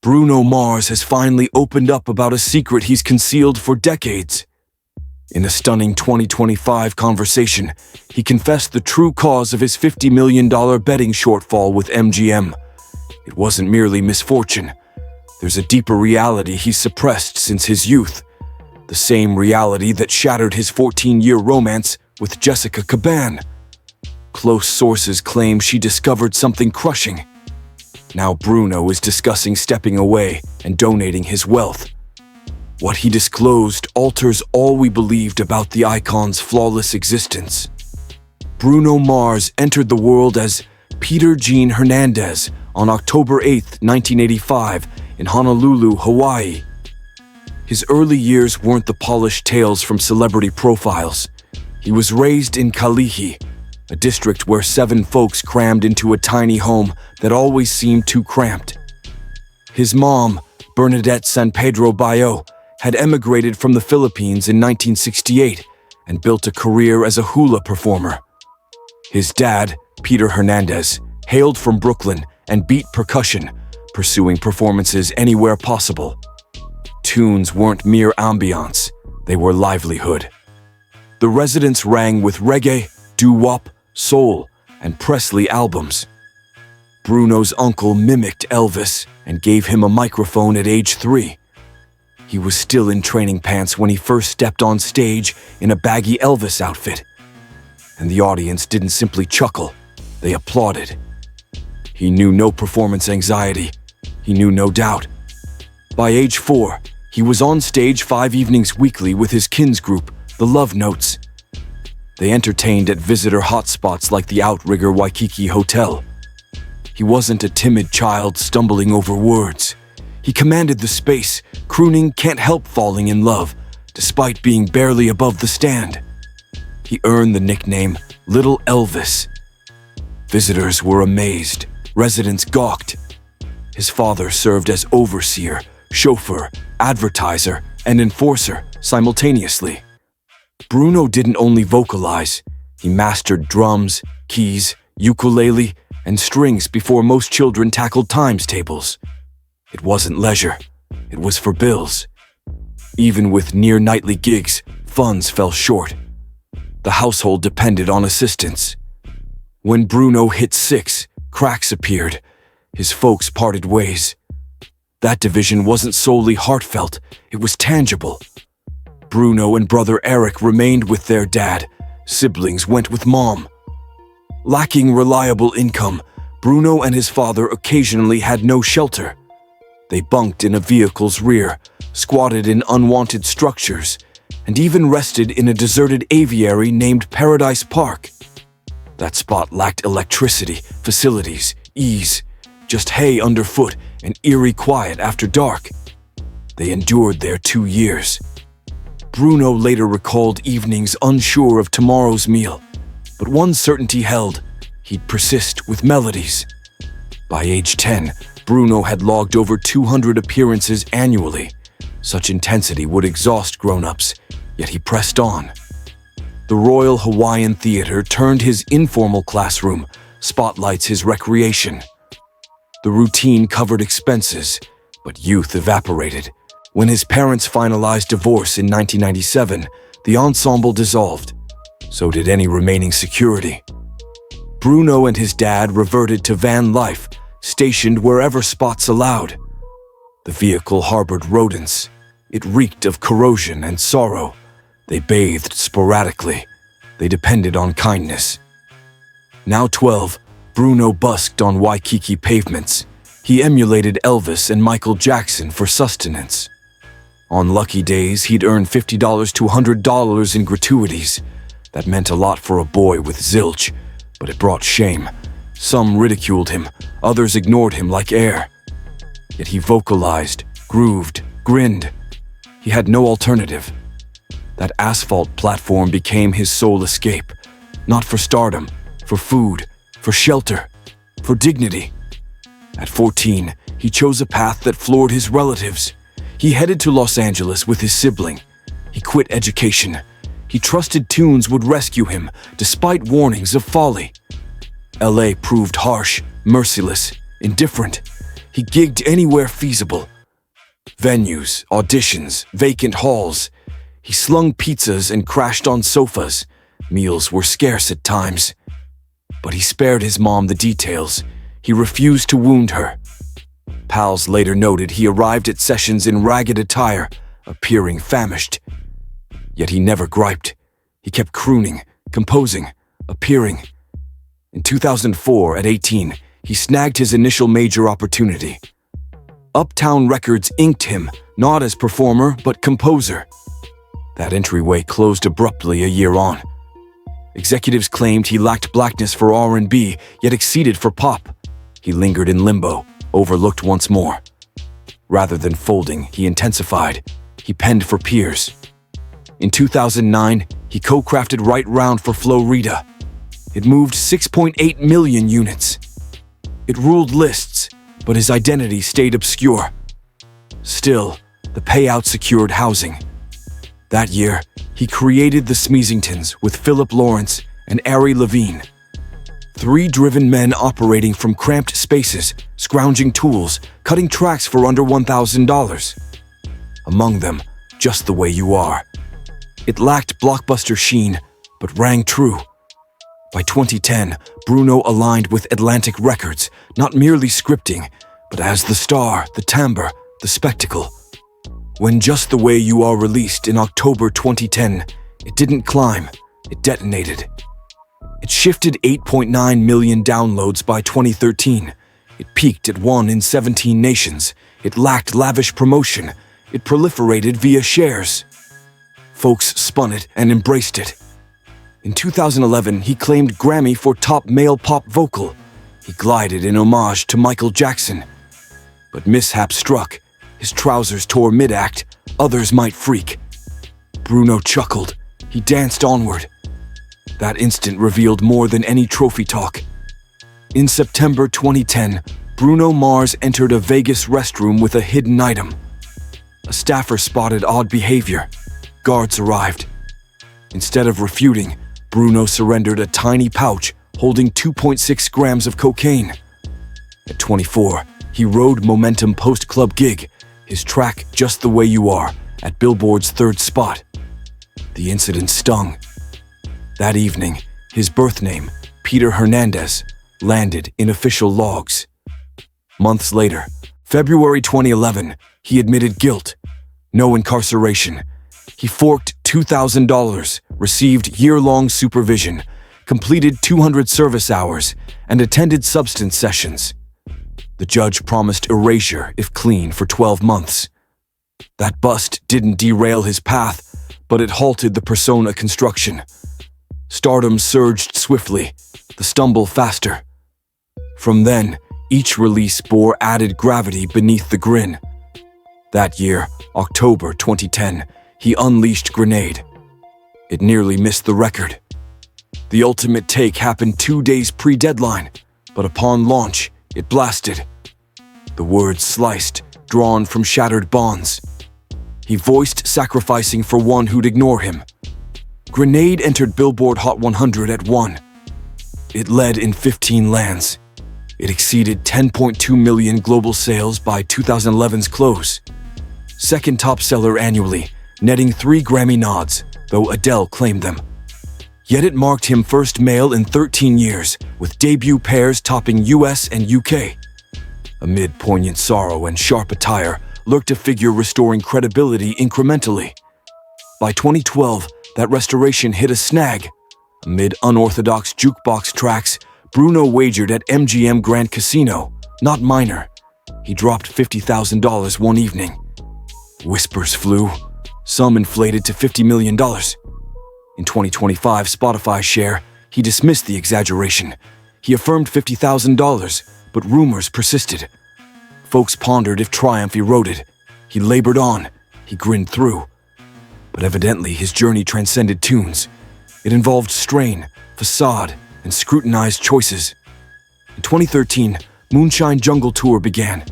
Bruno Mars has finally opened up about a secret he's concealed for decades. In a stunning 2025 conversation, he confessed the true cause of his $50 million betting shortfall with MGM. It wasn't merely misfortune. There's a deeper reality he's suppressed since his youth. The same reality that shattered his 14-year romance with Jessica Caban. Close sources claim she discovered something crushing. Now Bruno is discussing stepping away and donating his wealth. What he disclosed alters all we believed about the icon's flawless existence. Bruno Mars entered the world as Peter Gene Hernandez on October 8, 1985, in Honolulu, Hawaii. His early years weren't the polished tales from celebrity profiles. He was raised in Kalihi, a district where 7 folks crammed into a tiny home that always seemed too cramped. His mom, Bernadette San Pedro Bayo, had emigrated from the Philippines in 1968 and built a career as a hula performer. His dad, Peter Hernandez, hailed from Brooklyn and beat percussion, pursuing performances anywhere possible. Tunes weren't mere ambiance, they were livelihood. The residence rang with reggae, doo-wop, soul, and Presley albums. Bruno's uncle mimicked Elvis and gave him a microphone at age 3. He was still in training pants when he first stepped on stage in a baggy Elvis outfit. And the audience didn't simply chuckle, they applauded. He knew no performance anxiety. He knew no doubt. By age 4, he was on stage 5 evenings weekly with his kins group, the Love Notes. They entertained at visitor hotspots like the Outrigger Waikiki Hotel. He wasn't a timid child stumbling over words. He commanded the space, crooning "Can't Help Falling in Love," despite being barely above the stand. He earned the nickname Little Elvis. Visitors were amazed. Residents gawked. His father served as overseer, chauffeur, advertiser, and enforcer simultaneously. Bruno didn't only vocalize, he mastered drums, keys, ukulele, and strings before most children tackled times tables. It wasn't leisure, it was for bills. Even with near-nightly gigs, funds fell short. The household depended on assistance. When Bruno hit 6, cracks appeared. His folks parted ways. That division wasn't solely heartfelt, it was tangible. Bruno and brother Eric remained with their dad. Siblings went with mom. Lacking reliable income, Bruno and his father occasionally had no shelter. They bunked in a vehicle's rear, squatted in unwanted structures, and even rested in a deserted aviary named Paradise Park. That spot lacked electricity, facilities, ease, just hay underfoot and eerie quiet after dark. They endured there 2 years. Bruno later recalled evenings unsure of tomorrow's meal, but one certainty held: he'd persist with melodies. By age 10, Bruno had logged over 200 appearances annually. Such intensity would exhaust grown-ups, yet he pressed on. The Royal Hawaiian Theater turned his informal classroom, spotlights his recreation. The routine covered expenses, but youth evaporated. When his parents finalized divorce in 1997, the ensemble dissolved. So did any remaining security. Bruno and his dad reverted to van life, stationed wherever spots allowed. The vehicle harbored rodents. It reeked of corrosion and sorrow. They bathed sporadically. They depended on kindness. Now 12, Bruno busked on Waikiki pavements. He emulated Elvis and Michael Jackson for sustenance. On lucky days, he'd earn $50 to $100 in gratuities. That meant a lot for a boy with zilch, but it brought shame. Some ridiculed him, others ignored him like air. Yet he vocalized, grooved, grinned. He had no alternative. That asphalt platform became his sole escape, not for stardom, for food, for shelter, for dignity. At 14, he chose a path that floored his relatives. He headed to Los Angeles with his sibling. He quit education. He trusted tunes would rescue him, despite warnings of folly. LA proved harsh, merciless, indifferent. He gigged anywhere feasible. Venues, auditions, vacant halls. He slung pizzas and crashed on sofas. Meals were scarce at times. But he spared his mom the details. He refused to wound her. Pals later noted he arrived at sessions in ragged attire, appearing famished. Yet he never griped. He kept crooning, composing, appearing. In 2004, at 18, he snagged his initial major opportunity. Uptown Records inked him, not as performer, but composer. That entryway closed abruptly a year on. Executives claimed he lacked blackness for R&B, yet exceeded for pop. He lingered in limbo, overlooked once more. Rather than folding, he intensified. He penned for peers. In 2009, he co-crafted Right Round for Flo Rida. It moved 6.8 million units. It ruled lists, but his identity stayed obscure. Still, the payout secured housing. That year, he created the Smeezingtons with Philip Lawrence and Ari Levine. 3 driven men operating from cramped spaces, scrounging tools, cutting tracks for under $1,000. Among them, Just the Way You Are. It lacked blockbuster sheen, but rang true. By 2010, Bruno aligned with Atlantic Records, not merely scripting, but as the star, the timbre, the spectacle. When Just the Way You Are released in October 2010, it didn't climb, it detonated. It shifted 8.9 million downloads by 2013. It peaked at 1 in 17 nations. It lacked lavish promotion. It proliferated via shares. Folks spun it and embraced it. In 2011, he claimed Grammy for Top Male Pop Vocal. He glided in homage to Michael Jackson. But mishap struck. His trousers tore mid-act. Others might freak. Bruno chuckled. He danced onward. That instant revealed more than any trophy talk. In September 2010, Bruno Mars entered a Vegas restroom with a hidden item. A staffer spotted odd behavior. Guards arrived. Instead of refuting, Bruno surrendered a tiny pouch holding 2.6 grams of cocaine. At 24, he rode Momentum post-club gig, his track Just the Way You Are, at Billboard's 3rd spot. The incident stung. That evening, his birth name, Peter Hernandez, landed in official logs. Months later, February 2011, he admitted guilt. No incarceration. He forked $2,000, received year-long supervision, completed 200 service hours, and attended substance sessions. The judge promised erasure if clean for 12 months. That bust didn't derail his path, but it halted the persona construction. Stardom surged swiftly, the stumble faster. From then, each release bore added gravity beneath the grin. That year, October 2010, he unleashed Grenade. It nearly missed the record. The ultimate take happened 2 days pre-deadline, but upon launch, it blasted. The words sliced, drawn from shattered bonds. He voiced sacrificing for one who'd ignore him. Grenade entered Billboard Hot 100 at 1. It led in 15 lands. It exceeded 10.2 million global sales by 2011's close. Second top seller annually, netting 3 Grammy nods, though Adele claimed them. Yet it marked him first male in 13 years, with debut pairs topping US and UK. Amid poignant sorrow and sharp attire, lurked a figure restoring credibility incrementally. By 2012, that restoration hit a snag. Amid unorthodox jukebox tracks, Bruno wagered at MGM Grand Casino, not minor. He dropped $50,000 one evening. Whispers flew, some inflated to $50 million. In 2025 Spotify share, he dismissed the exaggeration. He affirmed $50,000, but rumors persisted. Folks pondered if triumph eroded. He labored on. He grinned through. But evidently his journey transcended tunes. It involved strain, facade, and scrutinized choices. In 2013, Moonshine Jungle Tour began.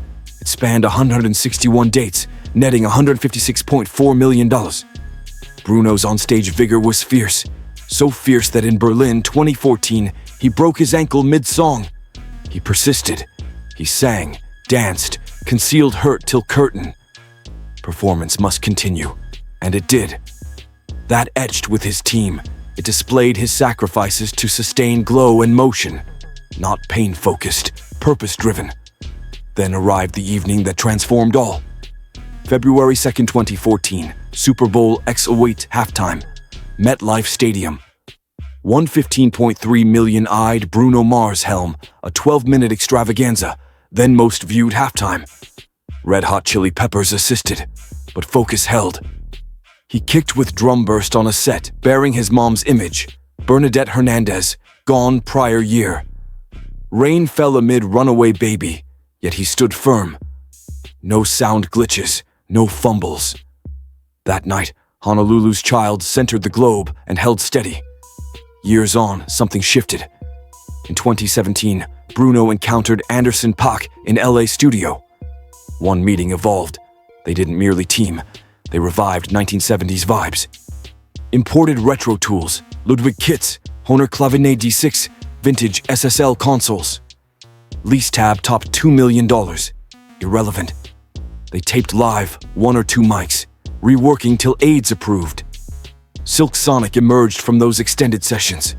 It spanned 161 dates, netting $156.4 million. Bruno's onstage vigor was fierce, so fierce that in Berlin 2014, he broke his ankle mid-song. He persisted. He sang. danced, concealed hurt till curtain. Performance must continue, and it did. That etched with his team, it displayed his sacrifices to sustain glow and motion, not pain-focused, purpose-driven. Then arrived the evening that transformed all. February 2nd, 2014, Super Bowl X08 halftime, MetLife Stadium. 115.3 million-eyed Bruno Mars helm, a 12-minute extravaganza, then most viewed halftime. Red Hot Chili Peppers assisted, but focus held. He kicked with drum burst on a set bearing his mom's image, Bernadette Hernandez, gone prior year. Rain fell amid Runaway Baby, yet he stood firm. No sound glitches, no fumbles. That night, Honolulu's child centered the globe and held steady. Years on, something shifted. In 2017, Bruno encountered Anderson .Paak in LA studio. One meeting evolved. They didn't merely team, they revived 1970s vibes. Imported retro tools, Ludwig kits, Hohner Clavinet D6, vintage SSL consoles. Lease tab topped $2 million. Irrelevant. They taped live, 1 or 2 mics, reworking till AIDS approved. Silk Sonic emerged from those extended sessions.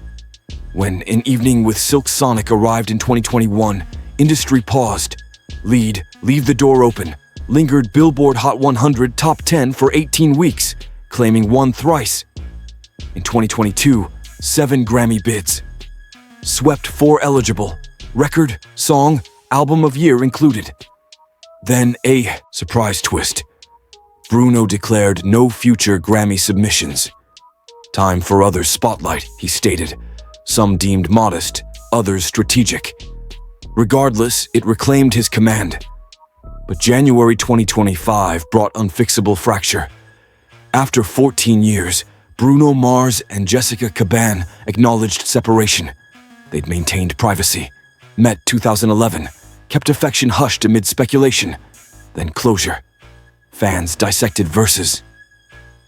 When An Evening with Silk Sonic arrived in 2021, industry paused. Leave the Door Open, lingered Billboard Hot 100 Top 10 for 18 weeks, claiming one thrice. In 2022, 7 Grammy bids. Swept 4 eligible, record, song, album of year included. Then a surprise twist. Bruno declared no future Grammy submissions. Time for others' spotlight, he stated. Some deemed modest, others strategic. Regardless, it reclaimed his command. But January 2025 brought unfixable fracture. After 14 years, Bruno Mars and Jessica Caban acknowledged separation. They'd maintained privacy. Met 2011, kept affection hushed amid speculation. Then closure. Fans dissected verses.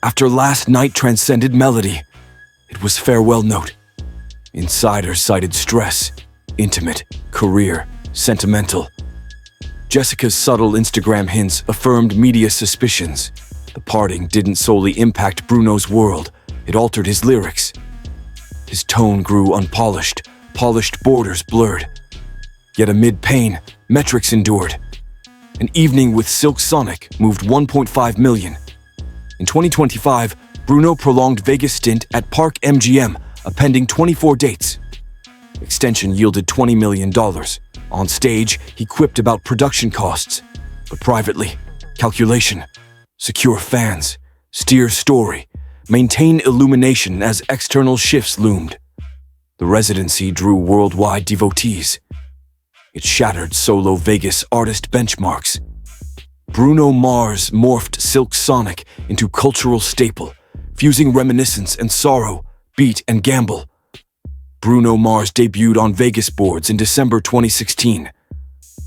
After Last Night transcended melody, it was farewell note. Insiders cited stress, intimate, career, sentimental. Jessica's subtle Instagram hints affirmed media suspicions. The parting didn't solely impact Bruno's world, it altered his lyrics. His tone grew unpolished, polished borders blurred. Yet amid pain, metrics endured. An Evening with Silk Sonic moved 1.5 million. In 2025, Bruno prolonged Vegas stint at Park MGM, appending 24 dates. Extension yielded $20 million. On stage, he quipped about production costs, but privately, calculation, secure fans, steer story, maintain illumination as external shifts loomed. The Residency drew worldwide devotees. It shattered solo Vegas artist benchmarks. Bruno Mars morphed Silk Sonic into cultural staple, fusing reminiscence and sorrow, beat and gamble. Bruno Mars debuted on Vegas boards in December 2016.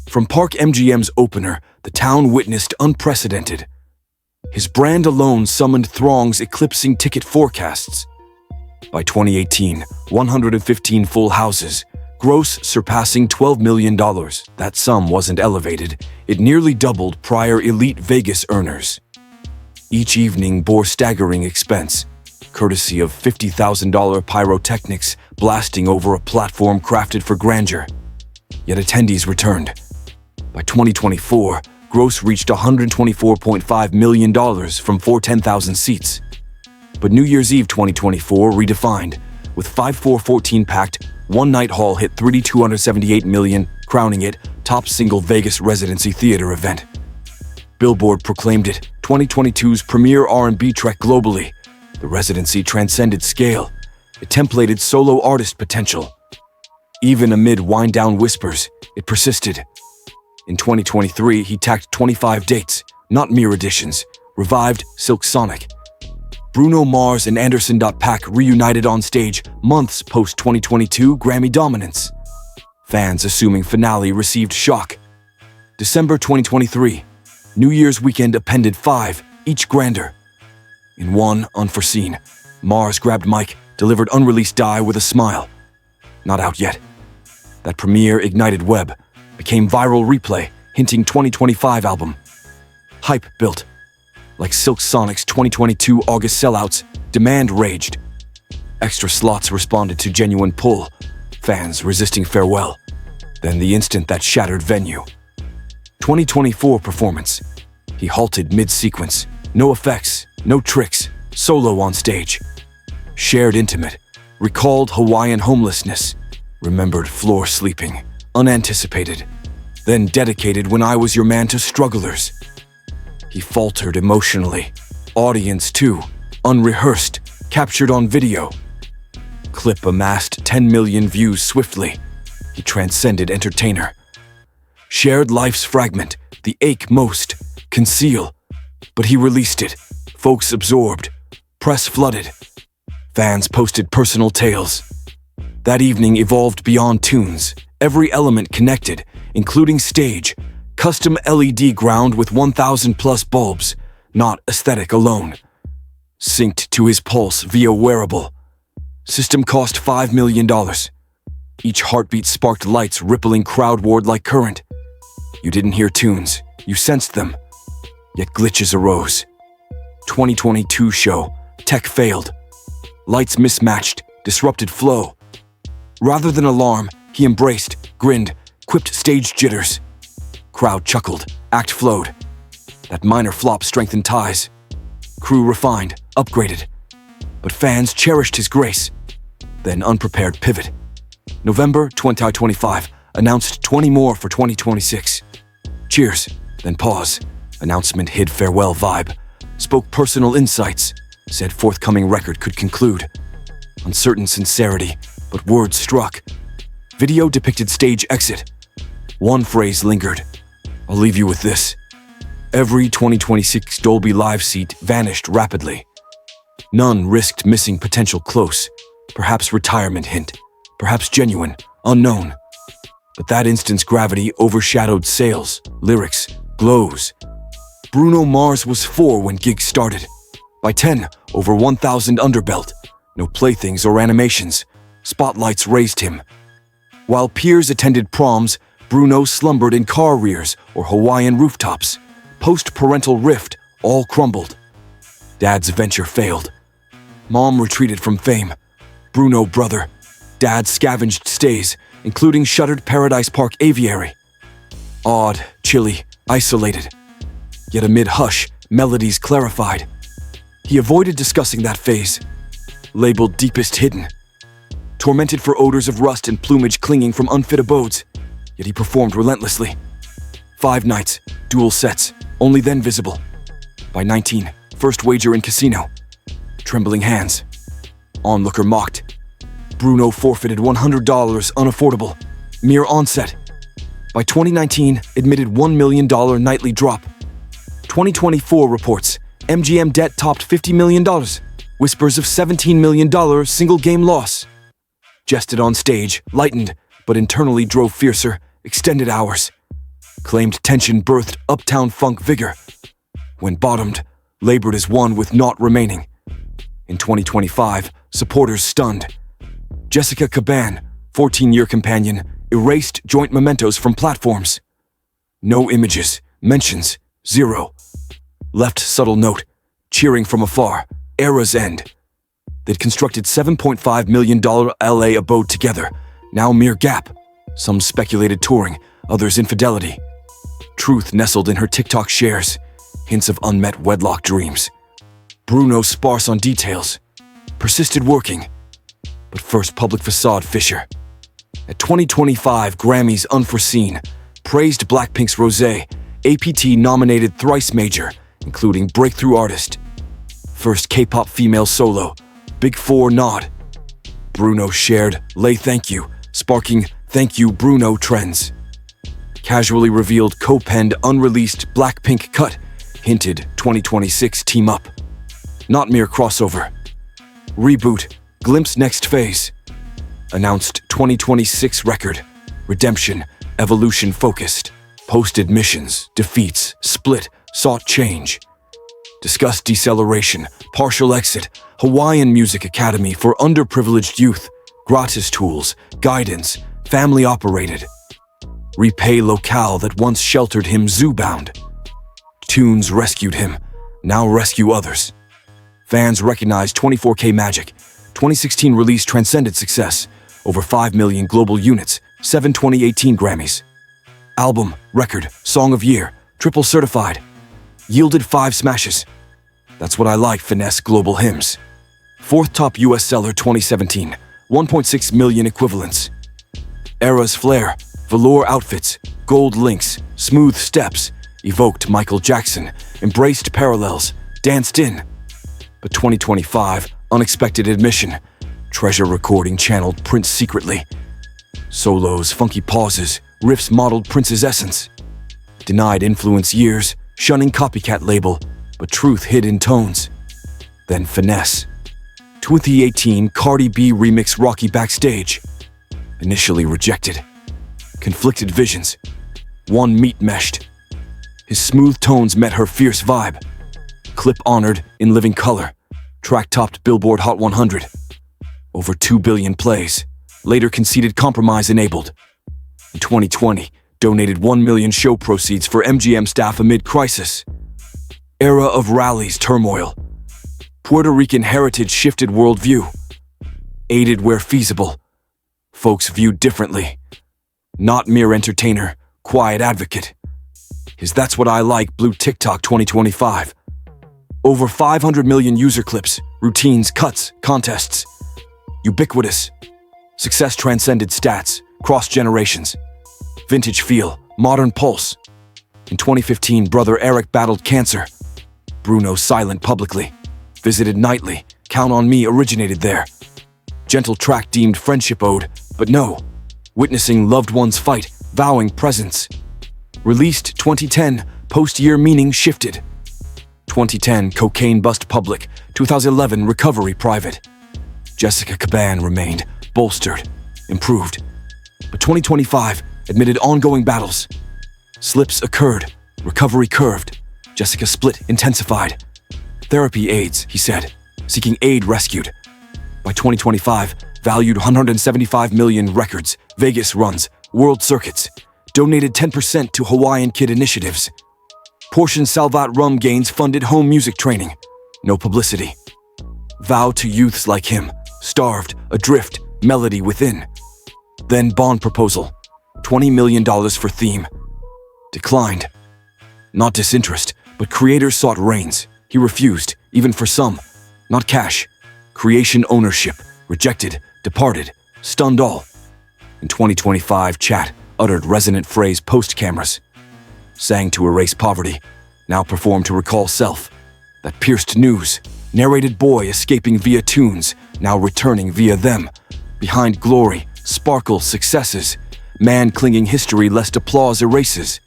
From Park MGM's opener, the town witnessed unprecedented. His brand alone summoned throngs eclipsing ticket forecasts. By 2018, 115 full houses, gross surpassing $12 million. That sum wasn't elevated, it nearly doubled prior elite Vegas earners. Each evening bore staggering expense, courtesy of $50,000 pyrotechnics blasting over a platform crafted for grandeur. Yet attendees returned. By 2024, gross reached $124.5 million from 410,000 seats. But New Year's Eve 2024 redefined, with 5-4-14 packed, one-night hall hit $278 million, crowning it top single Vegas residency theater event. Billboard proclaimed it 2022's premier R&B trek globally. The Residency transcended scale. It templated solo artist potential. Even amid wind-down whispers, it persisted. In 2023, he tacked 25 dates, not mere additions, revived Silk Sonic. Bruno Mars and Anderson .Paak reunited on stage months post-2022 Grammy dominance. Fans assuming finale received shock. December 2023, New Year's weekend appended 5, each grander. In one unforeseen, Mars grabbed mic, delivered unreleased Die with a smile. Not out yet. That premiere ignited web, became viral replay, hinting 2025 album. Hype built. Like Silk Sonic's 2022 August sellouts, demand raged. Extra slots responded to genuine pull, fans resisting farewell. Then the instant that shattered venue. 2024 performance. He halted mid-sequence. No effects, no tricks, solo on stage. Shared intimate. Recalled Hawaiian homelessness. Remembered floor sleeping. Unanticipated. Then dedicated When I Was Your Man to strugglers. He faltered emotionally. Audience too. Unrehearsed. Captured on video. Clip amassed 10 million views swiftly. He transcended entertainer. Shared life's fragment. The ache most. Conceal. But he released it. Folks absorbed. Press flooded. Fans posted personal tales. That evening evolved beyond tunes. Every element connected, including stage, custom LED ground with 1,000 plus bulbs, not aesthetic alone. Synced to his pulse via wearable. System cost $5 million. Each heartbeat sparked lights rippling crowdward like current. You didn't hear tunes, you sensed them. Yet glitches arose. 2022 show, tech failed. Lights mismatched, disrupted flow. Rather than alarm, he embraced, grinned, quipped stage jitters. Crowd chuckled, act flowed. That minor flop strengthened ties. Crew refined, upgraded. But fans cherished his grace. Then unprepared pivot. November 2025, announced 20 more for 2026. Cheers, then pause. Announcement hid farewell vibe. Spoke personal insights. Said forthcoming record could conclude. Uncertain sincerity, but words struck. Video depicted stage exit. One phrase lingered. I'll leave you with this. Every 2026 Dolby Live seat vanished rapidly. None risked missing potential close. Perhaps retirement hint. Perhaps genuine, unknown. But that instant's gravity overshadowed sales, lyrics, glows. Bruno Mars was 4 when gigs started. By 10, over 1,000 underbelt. No playthings or animations. Spotlights raised him. While peers attended proms, Bruno slumbered in car rears or Hawaiian rooftops. Post-parental rift, all crumbled. Dad's venture failed. Mom retreated from fame. Bruno brother. Dad scavenged stays, including shuttered Paradise Park Aviary. Odd, chilly, isolated. Yet amid hush, melodies clarified. He avoided discussing that phase. Labeled deepest hidden. Tormented for odors of rust and plumage clinging from unfit abodes. Yet he performed relentlessly. 5 nights, dual sets, only then visible. By 19, first wager in casino. Trembling hands. Onlooker mocked. Bruno forfeited $100 unaffordable. Mere onset. By 2019, admitted $1 million nightly drop. 2024 reports, MGM debt topped $50 million. Whispers of $17 million single game loss. Jested on stage, lightened, but internally drove fiercer, extended hours. Claimed tension birthed uptown funk vigor. When bottomed, labored as one with naught remaining. In 2025, supporters stunned. Jessica Caban, 14-year companion, erased joint mementos from platforms. No images, mentions, zero. Left subtle note, cheering from afar, era's end. They'd constructed $7.5 million LA abode together, now mere gap. Some speculated touring, others infidelity. Truth nestled in her TikTok shares, hints of unmet wedlock dreams. Bruno sparse on details, persisted working, but first public facade fissure. At 2025 Grammys Unforeseen, praised Blackpink's Rosé, APT nominated thrice major, including Breakthrough Artist. First K-pop female solo, Big 4 nod. Bruno shared Lay Thank You, sparking Thank You Bruno trends. Casually revealed co-penned unreleased Blackpink cut, hinted 2026 team up. Not mere crossover. Reboot, glimpse next phase. Announced 2026 record, redemption, evolution focused. Posted missions, defeats, split, sought change. Discussed deceleration, partial exit, Hawaiian Music Academy for underprivileged youth, gratis tools, guidance, family operated. repay locale that once sheltered him zoo-bound. Tunes rescued him, now rescue others. Fans recognize 24K magic. 2016 release transcended success. Over 5 million global units, 7 2018 Grammys. Album, record, song of year, triple certified. Yielded 5 smashes. That's what I like, finesse global hymns. 4th top US seller 2017, 1.6 million equivalents. Era's flair, velour outfits, gold links, smooth steps, evoked Michael Jackson, embraced parallels, danced in. But 2025, unexpected admission, treasure recording channeled Prince secretly. Solos, funky pauses, riffs modeled Prince's essence. Denied influence years, shunning copycat label, but truth hid in tones. Then finesse. 2018 Cardi B remix Rocky Backstage. Initially rejected. Conflicted visions. One meat meshed. His smooth tones met her fierce vibe. Clip honored in living color. Track topped Billboard Hot 100. Over 2 billion plays. Later conceded compromise enabled. In 2020, donated 1 million show proceeds for MGM staff amid crisis. Era of rallies turmoil. Puerto Rican heritage shifted worldview. Aided where feasible. Folks viewed differently. Not mere entertainer, quiet advocate. His That's What I Like blew TikTok 2025. Over 500 million user clips, routines, cuts, contests. Ubiquitous. Success transcended stats, crossed generations. Vintage feel, modern pulse. In 2015, brother Eric battled cancer. Bruno silent publicly. Visited nightly, Count on Me originated there. Gentle track deemed friendship ode, but no. Witnessing loved ones fight, vowing presence. Released 2010, post-year meaning shifted. 2010, cocaine bust public. 2011, recovery private. Jessica Caban remained, bolstered, improved. But 2025 admitted ongoing battles. Slips occurred, recovery curved. Jessica split intensified. Therapy aids, he said, seeking aid rescued. By 2025, valued 175 million records, Vegas runs, world circuits. Donated 10% to Hawaiian Kid initiatives. Portion Salvat rum gains funded home music training. No publicity. Vow to youths like him, starved, adrift, melody within. Then bond proposal, $20 million for theme. Declined. Not disinterest, but creators sought reins. He refused, even for some. Not cash. Creation ownership, rejected, departed, stunned all. In 2025, chat uttered resonant phrase post cameras. Sang to erase poverty, now performed to recall self. That pierced news, narrated boy escaping via tunes, now returning via them. Behind glory, sparkle successes, man clinging history lest applause erases.